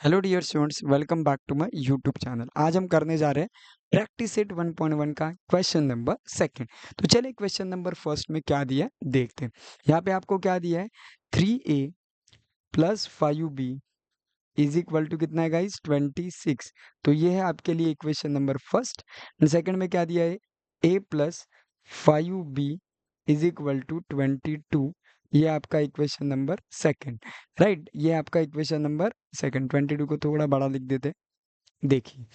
Hello dear students, welcome back to my YouTube channel. आज हम करने जा रहे हैं प्रैक्टिस सेट 1.1 का क्वेश्चन नंबर सेकंड। तो चलिए क्वेश्चन नंबर फर्स्ट में क्या दिया है देखते हैं। यहाँ पे आपको क्या दिया है, 3a plus 5b is equal to कितना है गाइस, 26। तो ये है आपके लिए इक्वेशन नंबर फर्स्ट। सेकंड में क्या दिया है, a plus 5b is equal to 22। ये आपका इक्वेशन नंबर सेकंड, राइट। ये आपका इक्वेशन नंबर सेकंड। 22 को थोड़ा बड़ा लिख देते हैं। देखिए,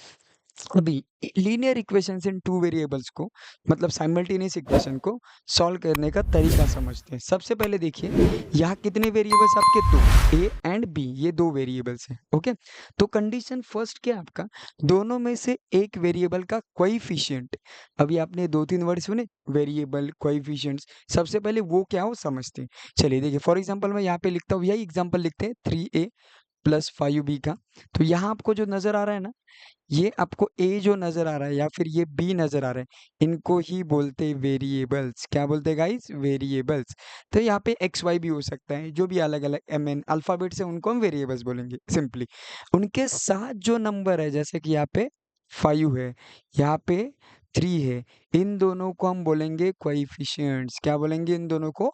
अभी लीनियर इक्वेशंस इन टू वेरिएबल्स को, मतलब साइमल्टेनियस इक्वेशन को सॉल्व करने का तरीका समझते हैं। सबसे पहले देखिए, यहाँ कितने वेरिएबल्स आपके, दो, ए एंड बी, ये दो वेरिएबल्स हैं। ओके, तो कंडीशन फर्स्ट क्या है आपका, दोनों में से एक वेरिएबल का कोएफिशिएंट। अभी आपने दो तीन वर्ड सुने, वेरिएबल, कोएफिशिएंट्स। सबसे पहले वो क्या हो समझते हैं। चलिए देखिए, फॉर एग्जाम्पल मैं यहाँ पे लिखता हूँ, यही एग्जाम्पल लिखते हैं 3a प्लस 5b का। तो यहाँ आपको जो नजर आ रहा है ना, ये आपको ए जो नजर आ रहा है या फिर ये बी नजर आ रहा है, इनको ही बोलते हैं वेरिएबल्स। क्या बोलते हैं गाइस, वेरिएबल्स। तो यहाँ पे एक्स वाई भी हो सकता है, जो भी अलग अलग एम एन अल्फाबेट से उनको हम वेरिएबल्स बोलेंगे सिंपली। उनके साथ जो नंबर है, जैसे कि यहाँ पे 5 है, यहाँ पे 3 है, इन दोनों को हम बोलेंगे कोएफिशिएंट्स। क्या बोलेंगे, इन दोनों को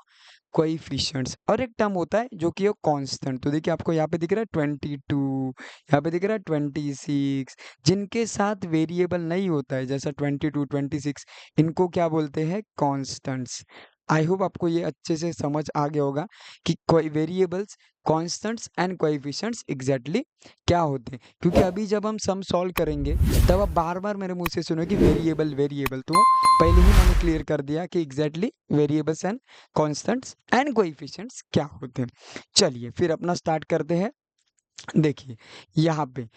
कोएफिशिएंट्स। और एक टर्म होता है जो कि है कांस्टेंट। तो देखिए, आपको यहाँ पे दिख रहा है 22, यहाँ पे दिख रहा है 26। जिनके साथ वेरिएबल नहीं होता है, जैसा 22, 26, इनको क्या बोलते हैं, कांस्टेंट्स। आई होप आपको ये अच्छे से समझ आ गया होगा कि कोई variables, constants and coefficients exactly क्या होते हैं। क्योंकि अभी जब हम सम सॉल्व करेंगे, तब आप बार बार मेरे मुंह से सुनोगे वेरिएबल वेरिएबल। तो पहले ही मैंने क्लियर कर दिया कि exactly variables and constants and coefficients क्या होते हैं। चलिए फिर अपना स्टार्ट करते हैं। देखिए, यहाँ पे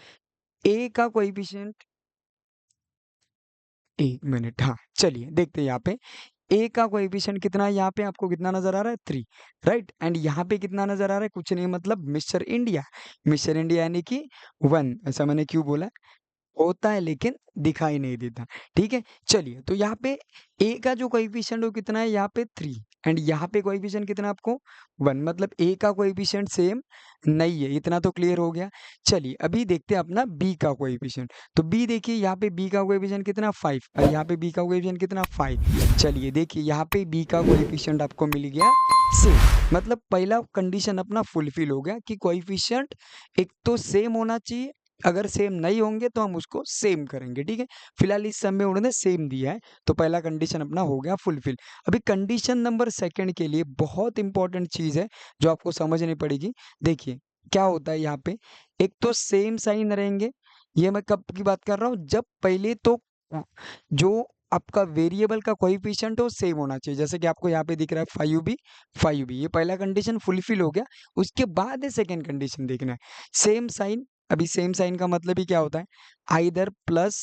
ए का कोएफिशिएंट, एक मिनट, हाँ चलिए देखते हैं। यहाँ पे ए का कोएफिशिएंट कितना है, यहाँ पे आपको कितना नजर आ रहा है, 3, राइट। एंड यहाँ पे कितना नजर आ रहा है, कुछ नहीं, मतलब मिस्टर इंडिया। मिस्टर इंडिया यानी कि 1। ऐसा मैंने क्यों बोला, होता है लेकिन दिखाई नहीं देता। ठीक है, चलिए तो यहाँ पे ए का जो कोएफिशिएंट वो कितना है, यहाँ पे 3। एंड यहाँ पे कोएफिशिएंट कितना है आपको, 1। मतलब ए का कोएफिशिएंट सेम नहीं है, इतना तो क्लियर हो गया। चलिए अभी देखते हैं अपना बी का कोएफिशिएंट। तो बी देखिए, यहाँ पे बी का कोएफिशिएंट कितना, 5, और यहाँ पे बी का कोएफिशिएंट कितना, 5। चलिए देखिए, यहाँ पे बी का कोएफिशिएंट आपको मिल गया सेम। मतलब पहला कंडीशन अपना फुलफिल हो गया कि कोएफिशिएंट एक तो सेम होना चाहिए, अगर सेम नहीं होंगे तो हम उसको सेम करेंगे। ठीक है, फिलहाल इस समय उन्होंने सेम दिया है, तो पहला कंडीशन अपना हो गया फुलफिल। अभी कंडीशन नंबर सेकंड के लिए बहुत इंपॉर्टेंट चीज है जो आपको समझनी पड़ेगी। देखिए क्या होता है, यहाँ पे एक तो सेम साइन रहेंगे। ये मैं कब की बात कर रहा हूँ, जब पहले तो जो आपका वेरिएबल का कोएफिशिएंट हो सेम होना चाहिए। जैसे कि आपको यहाँ पे दिख रहा है 5b 5b, ये पहला कंडीशन फुलफिल हो गया। उसके बाद है सेकंड कंडीशन देखना है, सेम साइन। अभी सेम साइन का मतलब ही क्या होता है, आइदर प्लस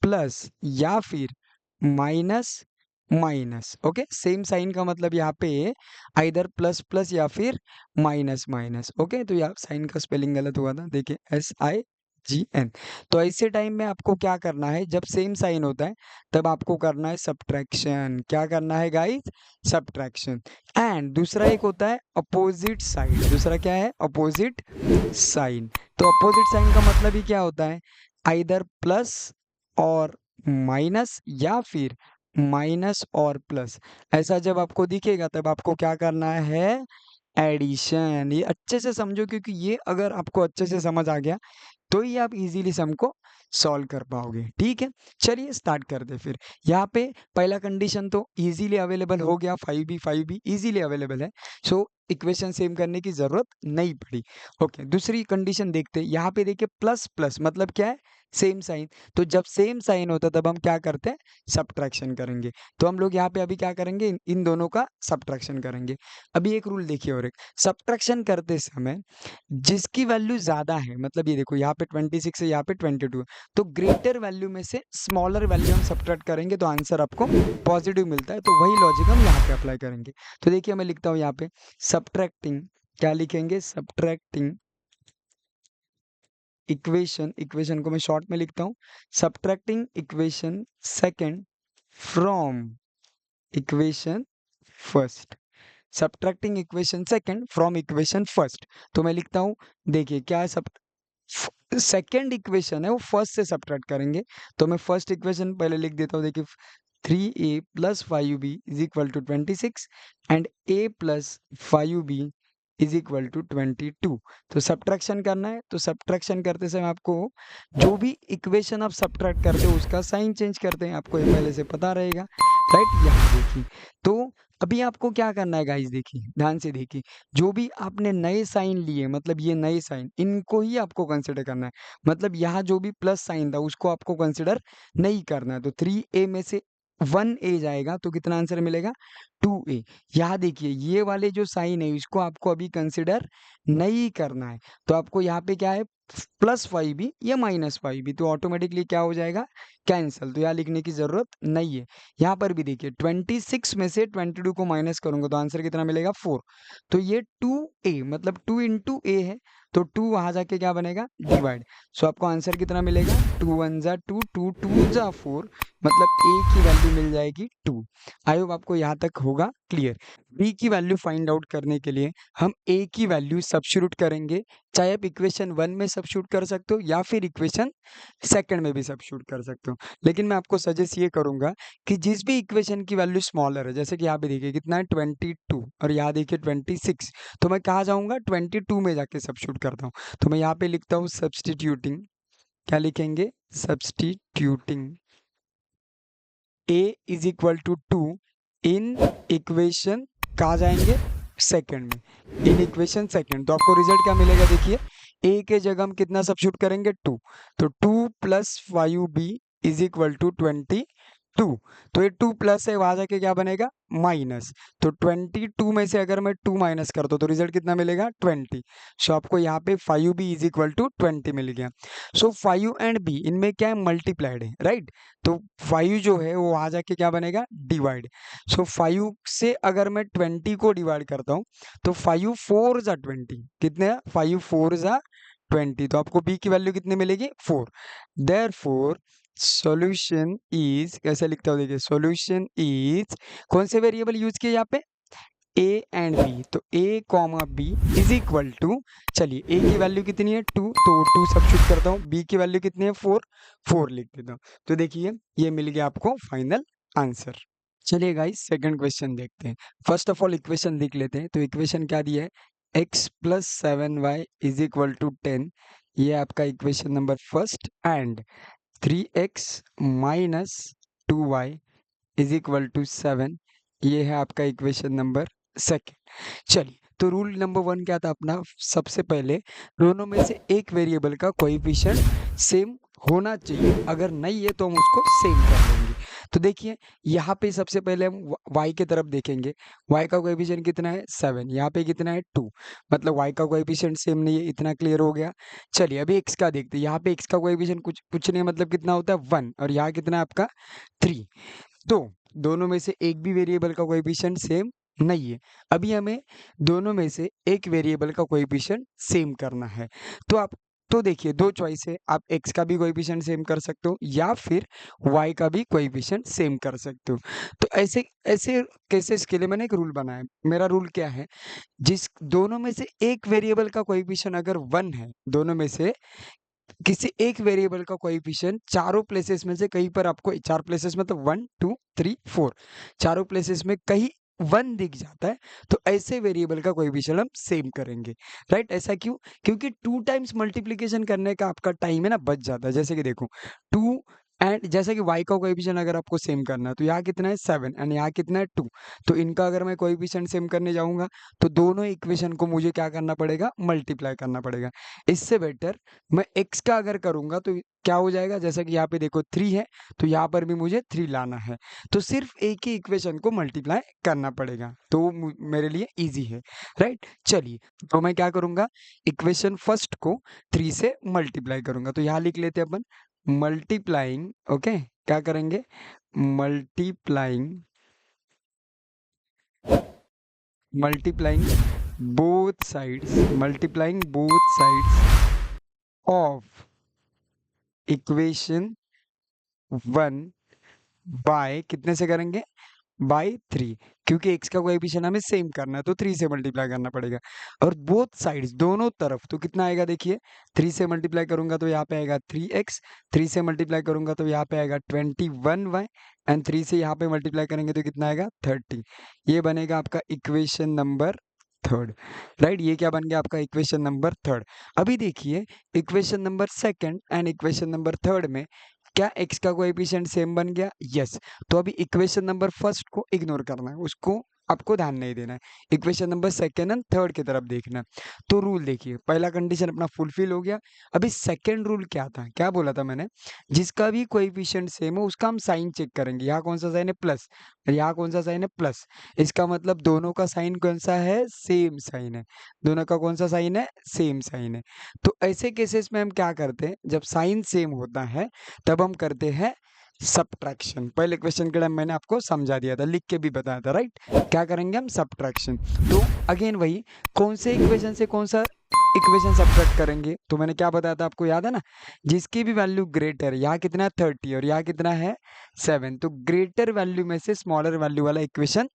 प्लस या फिर minus minus. Okay, same sign का मतलब यहाँ पे आइदर प्लस प्लस या फिर माइनस माइनस। ओके, तो यहाँ साइन का स्पेलिंग गलत हुआ था, देखिए SIGN। तो ऐसे टाइम में आपको क्या करना है, जब सेम साइन होता है तब आपको करना है सब्ट्रैक्शन। क्या करना है गाइस, सब्ट्रैक्शन। एंड दूसरा एक होता है अपोजिट साइड। दूसरा क्या है, अपोजिट साइन। तो अपोजिट साइन का मतलब ही क्या होता है, आइदर प्लस और माइनस या फिर माइनस और प्लस। ऐसा जब आपको दिखेगा तब आपको क्या करना है, एडिशन। ये अच्छे से समझो, क्योंकि ये अगर आपको अच्छे से समझ आ गया तो ही आप इजीली सम को सॉल्व कर पाओगे। ठीक है, चलिए स्टार्ट करते फिर। यहाँ पे पहला कंडीशन तो इजीली अवेलेबल हो गया, 5b इजीली अवेलेबल है, सो इक्वेशन सेम करने की जरूरत नहीं पड़ी। ओके, दूसरी कंडीशन देखते हैं। यहाँ पे देखिए प्लस प्लस मतलब क्या है, सेम साइन। तो जब सेम साइन होता है तब हम क्या करते हैं, सब्ट्रैक्शन करेंगे। तो हम लोग यहाँ पे अभी क्या करेंगे, इन दोनों का सब्ट्रैक्शन करेंगे। अभी एक रूल देखिए, और एक सब्ट्रैक्शन करते समय जिसकी वैल्यू ज्यादा है, मतलब ये देखो यहाँ पे 26 है, यहाँ पे 22 है, तो ग्रेटर वैल्यू में से स्मॉलर वैल्यू हम सब्ट्रैक्ट करेंगे तो आंसर आपको पॉजिटिव मिलता है। तो वही लॉजिक हम यहाँ पे अप्लाई करेंगे। तो देखिए मैं लिखता हूँ यहाँ पे सब्ट्रैक्टिंग, क्या लिखेंगे, सब्ट्रैक्टिंग इक्वेशन। इक्वेशन को मैं शॉर्ट में लिखता हूँ, subtracting equation second from equation first. Subtracting equation second from equation first. तो मैं लिखता हूँ, देखिए क्या है, सब सेकेंड इक्वेशन है वो फर्स्ट से सब्ट्रैक्ट करेंगे। तो मैं फर्स्ट इक्वेशन पहले लिख देता हूँ। देखिए 3a plus 5b is equal to 26 and a plus 5b is equal to 22। तो सब्ट्रैक्शन करना है, तो सब्ट्रैक्शन करते समय आपको जो भी इक्वेशन आप सब्ट्रैक्ट करते हो उसका साइन चेंज करते हैं, आपको ये पहले से पता रहेगा, राइट। यहाँ देखिए, तो अभी आपको क्या करना है गाइस, देखिए ध्यान से देखिए, जो भी आपने नए साइन लिए, मतलब ये नए साइन, इनको ही आपको कंसिडर करना है। मतलब यहाँ जो भी प्लस साइन था उसको आपको कंसिडर नहीं करना है। तो 3a में से 1a जाएगा तो कितना आंसर मिलेगा, 2a। यहाँ देखिए ये वाले जो साइन है इसको आपको अभी कंसिडर नहीं करना है। तो आपको यहाँ पे क्या है, प्लस 5b या माइनस 5b, तो ऑटोमेटिकली क्या हो जाएगा, कैंसिल। तो यहाँ लिखने की जरूरत नहीं है। यहाँ पर भी देखिए 26 में से 22 को माइनस करूंगा तो आंसर कितना मिलेगा, 4। तो ये 2a मतलब 2 इंटू ए है, तो 2 वहां जाके क्या बनेगा, डिवाइड। सो आपको आंसर कितना मिलेगा, 2 1 जा 2, 2 2 जा 4, मतलब a की वैल्यू मिल जाएगी 2। आई होप आपको यहाँ तक होगा क्लियर। b की वैल्यू फाइंड आउट करने के लिए हम a की वैल्यू सब्स्टिट्यूट करेंगे, चाहे आप इक्वेशन 1 में सब्स्टिट्यूट कर सकते हो या फिर इक्वेशन सेकंड में भी सब्स्टिट्यूट कर सकते हो। लेकिन मैं आपको सजेस्ट ये करूंगा कि जिस भी इक्वेशन की वैल्यू स्मॉलर है, जैसे कि यहाँ पे देखिए कितना है 22 और यहाँ देखिए 26, तो मैं कहाँ जाऊंगा, 22 में जाके सब्स्टिट्यूट करता हूँ। तो मैं यहाँ पे लिखता हूँ सब्स्टिट्यूटिंग, क्या लिखेंगे, substituting a is equal to 2 in equation, कहाँ जाएंगे, सेकंड में, इन इक्वेशन सेकंड। तो आपको रिजल्ट क्या मिलेगा, देखिए a के जगह हम कितना सब्स्टिट्यूट करेंगे, 2। तो 2 plus 5b is equal to 22। तो ये 2 प्लस है, वहां जाके क्या बनेगा, माइनस। तो 22 में से अगर मैं 2 माइनस कर दूं तो रिजल्ट कितना मिलेगा, 20। सो आपको यहाँ पे 5b इज इक्वल टू 20 मिल गया। सो 5 एंड b इनमें क्या है, मल्टीप्लाइड है, राइट। तो 5 जो है वो वहां जाके क्या बनेगा, डिवाइड। सो 5 से अगर मैं 20 को डिवाइड करता हूँ तो 5 4 जा 20, कितने, 5 4 जा 20, तो आपको b की वैल्यू कितनी मिलेगी, 4। देयरफॉर सॉल्यूशन इज, कैसे लिखता हूँ देखिए, सॉल्यूशन इज, कौन से वेरिएबल यूज किए यहाँ पे, a एंड b। तो a comma b is equal to, चलिए a की वैल्यू कितनी है 2, तो 2 सब्स्टिट्यूट करता हूँ, b की वैल्यू कितनी है 4, 4 लिख देता हूँ। तो देखिए ये मिल गया आपको फाइनल आंसर। चलिए गाइस सेकंड क्वेश्चन देखते हैं। फर्स्ट ऑफ ऑल इक्वेशन देख लेते हैं। तो इक्वेशन क्या दिया है, x plus 7y is equal to 10, ये आपका equation number first, and 3x minus 2y is equal to 7, ये है आपका इक्वेशन नंबर सेकेंड। चलिए तो रूल नंबर 1 क्या था अपना, सबसे पहले दोनों में से एक वेरिएबल का कोएफिशिएंट सेम होना चाहिए, अगर नहीं है तो हम उसको सेम कर लेंगे। तो देखिए यहाँ पे सबसे पहले हम y की तरफ देखेंगे, y का कोएफिशिएंट कितना है 7, यहाँ पे कितना है 2, मतलब y का कोएफिशिएंट सेम नहीं है, इतना क्लियर हो गया। चलिए अभी x का देखते हैं, यहाँ पे x का कोएफिशिएंट कुछ नहीं, मतलब कितना होता है 1, और यहाँ कितना है आपका 3। तो दोनों में से एक भी वेरिएबल का कोएफिशिएंट सेम नहीं है। अभी हमें दोनों में से एक वेरिएबल का कोएफिशिएंट सेम करना है। तो आप, तो देखिए दो चॉइस है, आप x का भी कोएफिशिएंट सेम कर सकते हो या फिर y का भी कोएफिशिएंट सेम कर सकते हो। तो ऐसे ऐसे केसेस के लिए मैंने एक रूल बनाया है। मेरा रूल क्या है, जिस दोनों में से एक वेरिएबल का कोएफिशिएंट अगर 1 है, दोनों में से किसी एक वेरिएबल का कोएफिशिएंट चारों प्लेसेस में से कहीं पर आपको, चार प्लेसेस मतलब 1 2 3 4, चारों प्लेसेस में कहीं 1 दिख जाता है, तो ऐसे वेरिएबल का कोएफिशिएंट हम सेम करेंगे, राइट। ऐसा क्यों, क्योंकि 2 टाइम्स मल्टीप्लिकेशन करने का आपका टाइम है ना बच जाता है। जैसे कि देखो 2 एंड जैसे कि y का कोएफिशिएंट अगर आपको सेम करना है तो यहाँ कितना है 7 एंड यहाँ कितना है 2, तो इनका अगर मैं कोएफिशिएंट सेम करने जाऊंगा तो दोनों इक्वेशन को मुझे क्या करना पड़ेगा, मल्टीप्लाई करना पड़ेगा। इससे बेटर मैं x का अगर करूंगा तो क्या हो जाएगा, जैसे कि यहाँ पे देखो 3 है तो यहाँ पर भी मुझे 3 लाना है, तो सिर्फ एक ही इक्वेशन को मल्टीप्लाई करना पड़ेगा, तो वो मेरे लिए इजी है, राइट। चलिए तो मैं क्या करूंगा, इक्वेशन फर्स्ट को 3 से मल्टीप्लाई करूंगा। तो यहाँ लिख लेते हैं अपन मल्टीप्लाइंग, ओके, क्या करेंगे, multiplying, multiplying both sides, multiplying both sides of equation 1 by, कितने से करेंगे, बाय 3। क्योंकि x का कोएफिशिएंट हमें सेम करना है तो 3 से मल्टीप्लाई करना पड़ेगा। और बोथ साइड्स दोनों तरफ तो कितना आएगा देखिए, 3 से मल्टीप्लाई करूंगा तो यहाँ पे आएगा 3x, 3 से मल्टीप्लाई करूंगा तो यहाँ पे आएगा 21y एंड 3 से यहाँ पे मल्टीप्लाई करेंगे तो कितना आएगा 30। ये बनेगा आपका इक्वेशन नंबर थर्ड, राइट। ये क्या बन गया आपका इक्वेशन नंबर थर्ड। अभी देखिए equation number second and equation number third में क्या x का कोएफिशिएंट सेम बन गया? यस। तो अभी इक्वेशन नंबर फर्स्ट को इग्नोर करना है, उसको आपको ध्यान नहीं देना है, equation number second and third की तरफ देखना है। तो रूल देखिए, पहला कंडीशन अपना फुलफिल हो गया। अभी सेकंड रूल क्या था, क्या बोला था मैंने, जिसका भी कोएफिशिएंट सेम हो उसका हम साइन चेक करेंगे। यहाँ कौन सा साइन है? प्लस, यहाँ कौन सा साइन है? प्लस। इसका मतलब दोनों का साइन कौन सा है? सेम साइन है। दोनों का कौन सा साइन है? सेम साइन है। तो ऐसे केसेस में हम क्या करते हैं, जब साइन सेम होता है तब हम करते हैं सब्ट्रैक्शन। पहले क्वेश्चन के टाइम मैंने आपको समझा दिया था, लिख के भी बताया था, राइट। क्या करेंगे हम? सब्ट्रैक्शन। तो अगेन वही, कौन से इक्वेशन से कौन सा इक्वेशन सब्ट्रैक्ट करेंगे, तो मैंने क्या बताया था आपको याद है ना, जिसकी भी वैल्यू ग्रेटर, यहाँ कितना है 30 और यहाँ कितना है 7, तो ग्रेटर वैल्यू में से स्मॉलर वैल्यू वाला इक्वेशन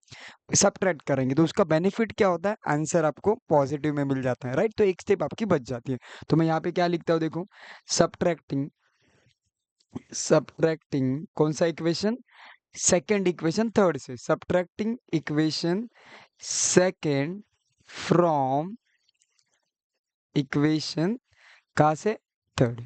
सब्ट्रैक्ट करेंगे तो उसका बेनिफिट क्या होता है? आंसर आपको पॉजिटिव में मिल जाता है, राइट। तो एक स्टेप आपकी बच जाती है। तो मैं यहाँ पे क्या लिखता हूँ देखो, सब्ट्रैक्टिंग कौन सा इक्वेशन? सेकेंड इक्वेशन थर्ड से, subtracting equation second from equation कहाँ से? Third,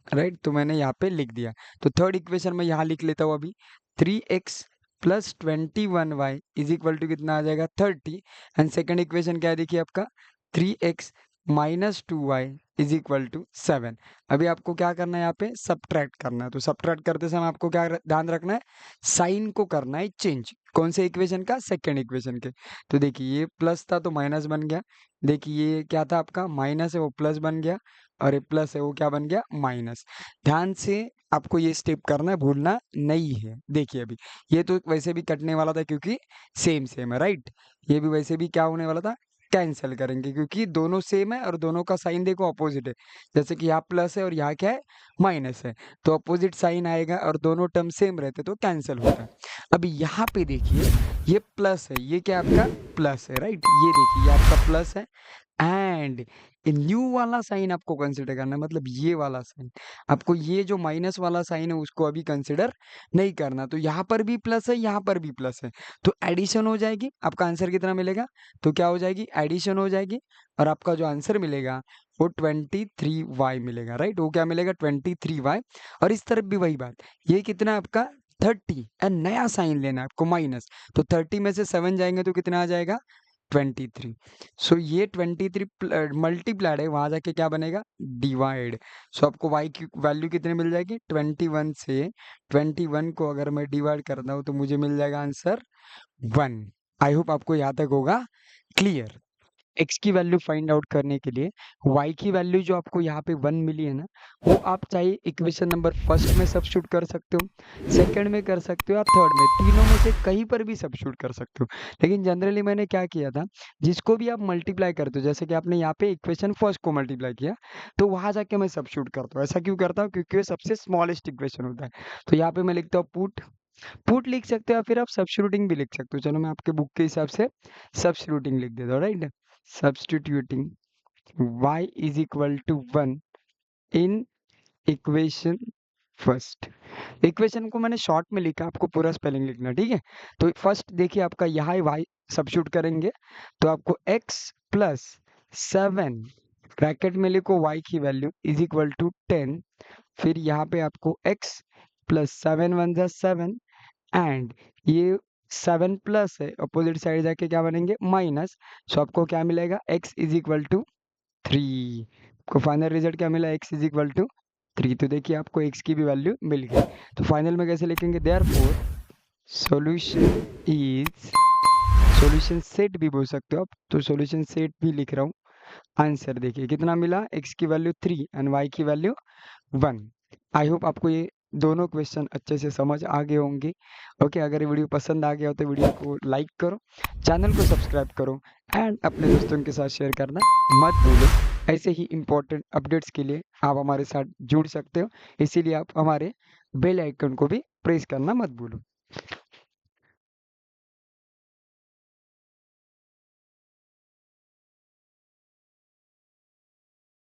right. तो मैंने यहाँ पे लिख दिया। तो थर्ड इक्वेशन में यहाँ लिख लेता हूँ अभी, 3x plus 21y is equal to कितना आ जाएगा? 30। एंड सेकेंड इक्वेशन क्या है देखिए आपका, 3x minus 2y is equal to 7। अभी आपको क्या करना है, यहाँ पे सब्ट्रैक्ट करना है। तो सब्ट्रैक्ट करते समय आपको क्या ध्यान रखना है, साइन को करना है चेंज। कौन से इक्वेशन का? सेकेंड इक्वेशन के। तो देखिए ये प्लस था तो माइनस बन गया, देखिए ये क्या था आपका, माइनस है वो प्लस बन गया, और ये प्लस है वो क्या बन गया? माइनस। ध्यान से आपको ये स्टेप करना है, भूलना नहीं है। देखिए अभी ये तो वैसे भी कटने वाला था क्योंकि सेम सेम है, राइट। ये भी वैसे भी क्या होने वाला था, कैंसिल करेंगे, क्योंकि दोनों सेम है और दोनों का साइन देखो अपोजिट है। जैसे कि यहाँ प्लस है और यहाँ क्या है? माइनस है, तो अपोजिट साइन आएगा और दोनों टर्म सेम रहते तो कैंसिल होता है। अभी यहाँ पे देखिए ये प्लस है, ये क्या आपका प्लस है, राइट। ये देखिए ये आपका प्लस है एंड न्यू वाला साइन आपको कंसिडर करना है, मतलब ये वाला साइन। आपको ये जो माइनस वाला साइन है उसको अभी कंसिडर नहीं करना। तो यहाँ पर भी प्लस है, यहाँ पर भी प्लस है, तो एडिशन हो जाएगी। आपका आंसर कितना मिलेगा? तो क्या हो जाएगी? एडिशन हो जाएगी और आपका जो आंसर मिलेगा वो 23y मिलेगा, राइट। वो क्या मिलेगा? 23y। और इस तरफ भी वही बात, ये कितना आपका 30 एंड नया साइन लेना है आपको माइनस, तो 30 में से 7 जाएंगे तो कितना आ जाएगा? 23। सो ये 23 मल्टीप्लाइड है, वहां जाके क्या बनेगा? डिवाइड। सो आपको y की वैल्यू कितनी मिल जाएगी? 21 से 21 को अगर मैं डिवाइड करता हूँ तो मुझे मिल जाएगा आंसर 1। आई होप आपको यहाँ तक होगा क्लियर। x की वैल्यू फाइंड आउट करने के लिए y की वैल्यू जो आपको यहाँ पे 1 मिली है ना, वो आप चाहे इक्वेशन नंबर फर्स्ट में सब्स्टिट्यूट कर सकते हो, सेकंड में कर सकते हो, आप थर्ड में, तीनों में से कहीं पर भी सब्स्टिट्यूट कर सकते हो। लेकिन जनरली मैंने क्या किया था, जिसको भी आप मल्टीप्लाई करते हो, जैसे कि आपने यहाँ पे इक्वेशन फर्स्ट को मल्टीप्लाई किया तो वहां जाके मैं सब्स्टिट्यूट करता हूँ। ऐसा क्यों करता हूँ? क्योंकि वो सबसे स्मॉलेस्ट इक्वेशन होता है। तो यहाँ पे मैं लिखता हूँ पुट लिख सकते हो या फिर आप सब्स्टिट्यूटिंग भी लिख सकते हो। चलो मैं आपके बुक के हिसाब से सब्स्टिट्यूटिंग लिख देता हूँ, right. Substituting y is equal to 1 in equation first. Equation को मैंने शॉर्ट में लिखा, आपको पूरा स्पेलिंग लिखना, ठीक है। तो फर्स्ट देखिए आपका यहाँ y सब्स्टिट्यूट करेंगे तो आपको x प्लस 7 ब्रैकेट में लिखो y की वैल्यू इज इक्वल टू 10, फिर यहाँ पे आपको x प्लस 7 1 जा 7 एंड ये 7 प्लस है, अपोजिट साइड जाके क्या बनेंगे? माइनस। सो आपको क्या मिलेगा? x is equal to 3। आपको फाइनल रिजल्ट क्या मिला? x is equal to 3। तो देखिए आपको x की भी वैल्यू मिल गई। तो फाइनल में कैसे लिखेंगे? Therefore solution is, solution set भी बोल सकते हो आप, तो सॉल्यूशन सेट भी लिख रहा हूँ। आंसर देखिए कितना मिला, x की वैल्यू 3 एंड y की वैल्यू 1। आई होप आपको ये दोनों क्वेश्चन अच्छे से समझ आ गए होंगे। ओके, अगर ये वीडियो पसंद आ गया हो तो वीडियो को लाइक करो, चैनल को सब्सक्राइब करो एंड अपने दोस्तों के साथ शेयर करना मत भूलो। ऐसे ही इम्पोर्टेंट अपडेट्स के लिए आप हमारे साथ जुड़ सकते हो, इसीलिए आप हमारे बेल आइकन को भी प्रेस करना मत भूलो।